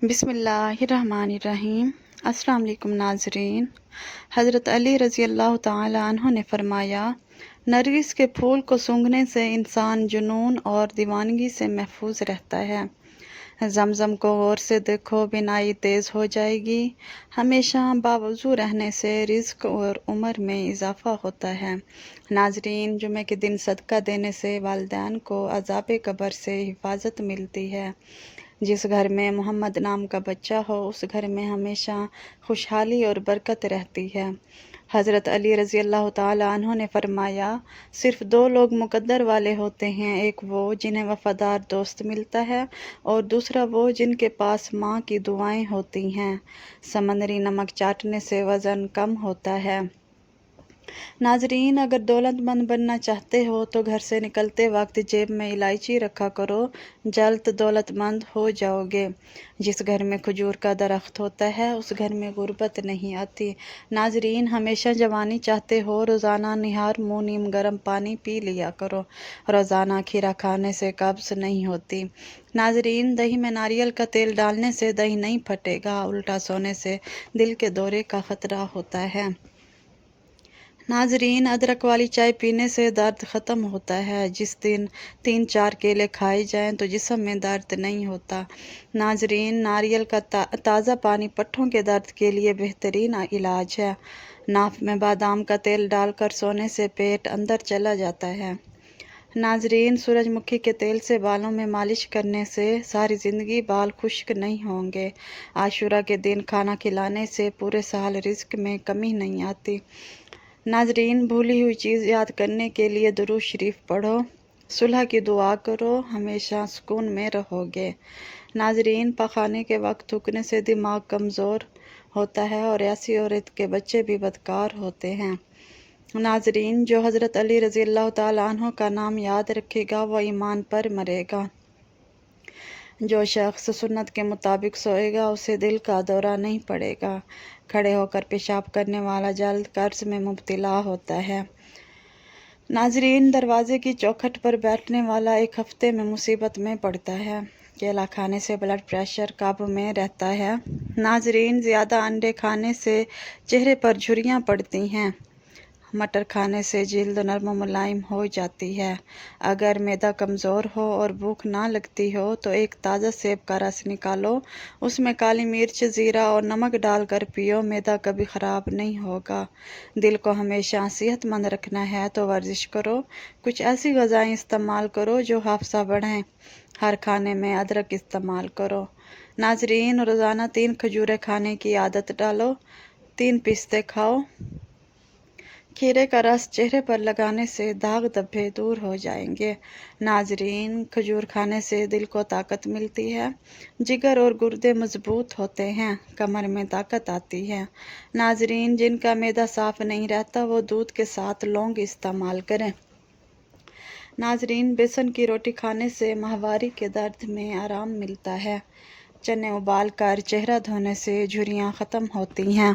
بسم اللہ الرحمن الرحیم۔ السلام علیکم ناظرین۔ حضرت علی رضی اللہ تعالی عنہ نے فرمایا، نرگس کے پھول کو سونگھنے سے انسان جنون اور دیوانگی سے محفوظ رہتا ہے۔ زمزم کو غور سے دیکھو، بینائی تیز ہو جائے گی۔ ہمیشہ باوضو رہنے سے رزق اور عمر میں اضافہ ہوتا ہے۔ ناظرین، جمعہ کے دن صدقہ دینے سے والدین کو عذاب قبر سے حفاظت ملتی ہے۔ جس گھر میں محمد نام کا بچہ ہو، اس گھر میں ہمیشہ خوشحالی اور برکت رہتی ہے۔ حضرت علی رضی اللہ تعالی عنہ نے فرمایا، صرف دو لوگ مقدر والے ہوتے ہیں، ایک وہ جنہیں وفادار دوست ملتا ہے اور دوسرا وہ جن کے پاس ماں کی دعائیں ہوتی ہیں۔ سمندری نمک چاٹنے سے وزن کم ہوتا ہے۔ ناظرین، اگر دولت مند بننا چاہتے ہو تو گھر سے نکلتے وقت جیب میں الائچی رکھا کرو، جلد دولت مند ہو جاؤ گے۔ جس گھر میں کھجور کا درخت ہوتا ہے، اس گھر میں غربت نہیں آتی۔ ناظرین، ہمیشہ جوانی چاہتے ہو، روزانہ نہار منہ نیم گرم پانی پی لیا کرو۔ روزانہ کھیرا کھانے سے قبض نہیں ہوتی۔ ناظرین، دہی میں ناریل کا تیل ڈالنے سے دہی نہیں پھٹے گا، الٹا سونے سے دل کے دورے کا خطرہ ہوتا ہے۔ ناظرین، ادرک والی چائے پینے سے درد ختم ہوتا ہے۔ جس دن 3-4 کیلے کھائے جائیں تو جسم میں درد نہیں ہوتا۔ ناظرین، ناریل کا تازہ پانی پٹھوں کے درد کے لیے بہترین علاج ہے۔ ناف میں بادام کا تیل ڈال کر سونے سے پیٹ اندر چلا جاتا ہے۔ ناظرین، سورج مکھی کے تیل سے بالوں میں مالش کرنے سے ساری زندگی بال خشک نہیں ہوں گے۔ عاشورہ کے دن کھانا کھلانے سے پورے سال رزق میں کمی نہیں آتی۔ ناظرین، بھولی ہوئی چیز یاد کرنے کے لیے درود شریف پڑھو، صلح کی دعا کرو، ہمیشہ سکون میں رہو گے۔ ناظرین، پخانے کے وقت تھوکنے سے دماغ کمزور ہوتا ہے اور ایسی عورت کے بچے بھی بدکار ہوتے ہیں۔ ناظرین، جو حضرت علی رضی اللہ تعالیٰ عنہ کا نام یاد رکھے گا وہ ایمان پر مرے گا۔ جو شخص سنت کے مطابق سوئے گا اسے دل کا دورہ نہیں پڑے گا۔ کھڑے ہو کر پیشاب کرنے والا جلد قرض میں مبتلا ہوتا ہے۔ ناظرین، دروازے کی چوکھٹ پر بیٹھنے والا ایک ہفتے میں مصیبت میں پڑتا ہے۔ کیلا کھانے سے بلڈ پریشر قابو میں رہتا ہے۔ ناظرین، زیادہ انڈے کھانے سے چہرے پر جھریاں پڑتی ہیں۔ مٹر کھانے سے جلد نرم و ملائم ہو جاتی ہے۔ اگر معدہ کمزور ہو اور بھوک نہ لگتی ہو تو ایک تازہ سیب کا رس نکالو، اس میں کالی مرچ، زیرہ اور نمک ڈال کر پیو، معدہ کبھی خراب نہیں ہوگا۔ دل کو ہمیشہ صحت مند رکھنا ہے تو ورزش کرو، کچھ ایسی غذائیں استعمال کرو جو حافظہ بڑھائیں۔ ہر کھانے میں ادرک استعمال کرو۔ ناظرین، روزانہ 3 کھجوریں کھانے کی عادت ڈالو، 3 پستے کھاؤ۔ کھیرے کا رس چہرے پر لگانے سے داغ دھبے دور ہو جائیں گے۔ ناظرین، کھجور کھانے سے دل کو طاقت ملتی ہے، جگر اور گردے مضبوط ہوتے ہیں، کمر میں طاقت آتی ہے۔ ناظرین، جن کا معدہ صاف نہیں رہتا وہ دودھ کے ساتھ لونگ استعمال کریں۔ ناظرین، بیسن کی روٹی کھانے سے ماہواری کے درد میں آرام ملتا ہے۔ چنے ابال کر چہرہ دھونے سے جھریاں ختم ہوتی ہیں۔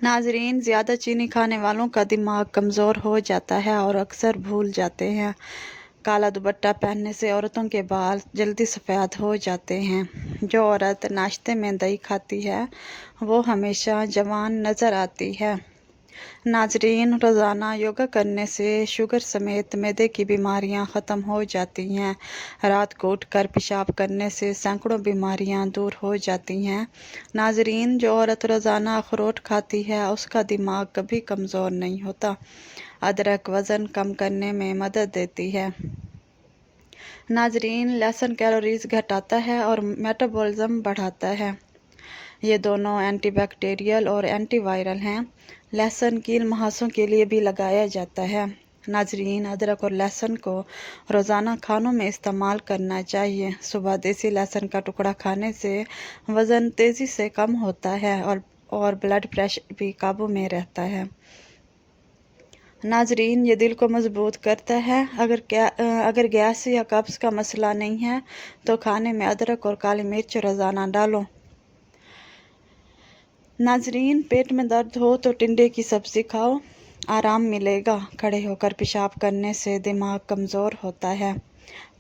ناظرین، زیادہ چینی کھانے والوں کا دماغ کمزور ہو جاتا ہے اور اکثر بھول جاتے ہیں۔ کالا دوپٹہ پہننے سے عورتوں کے بال جلدی سفید ہو جاتے ہیں۔ جو عورت ناشتے میں دہی کھاتی ہے وہ ہمیشہ جوان نظر آتی ہے۔ ناظرین، روزانہ یوگا کرنے سے شوگر سمیت معدے کی بیماریاں ختم ہو جاتی ہیں۔ رات کو اٹھ کر پیشاب کرنے سے سینکڑوں بیماریاں دور ہو جاتی ہیں۔ ناظرین، جو عورت روزانہ اخروٹ کھاتی ہے اس کا دماغ کبھی کمزور نہیں ہوتا۔ ادرک وزن کم کرنے میں مدد دیتی ہے۔ ناظرین، لہسن کیلوریز گھٹاتا ہے اور میٹابولزم بڑھاتا ہے۔ یہ دونوں اینٹی بیکٹیریل اور اینٹی وائرل ہیں۔ لہسن کیل مہاسوں کے لیے بھی لگایا جاتا ہے۔ ناظرین، ادرک اور لہسن کو روزانہ کھانوں میں استعمال کرنا چاہیے۔ صبح دیسی لہسن کا ٹکڑا کھانے سے وزن تیزی سے کم ہوتا ہے اور بلڈ پریشر بھی قابو میں رہتا ہے۔ ناظرین، یہ دل کو مضبوط کرتا ہے۔ اگر گیس یا قبض کا مسئلہ نہیں ہے تو کھانے میں ادرک اور کالی مرچ روزانہ ڈالو۔ ناظرین، پیٹ میں درد ہو تو ٹنڈے کی سبزی کھاؤ، آرام ملے گا۔ کھڑے ہو کر پیشاب کرنے سے دماغ کمزور ہوتا ہے۔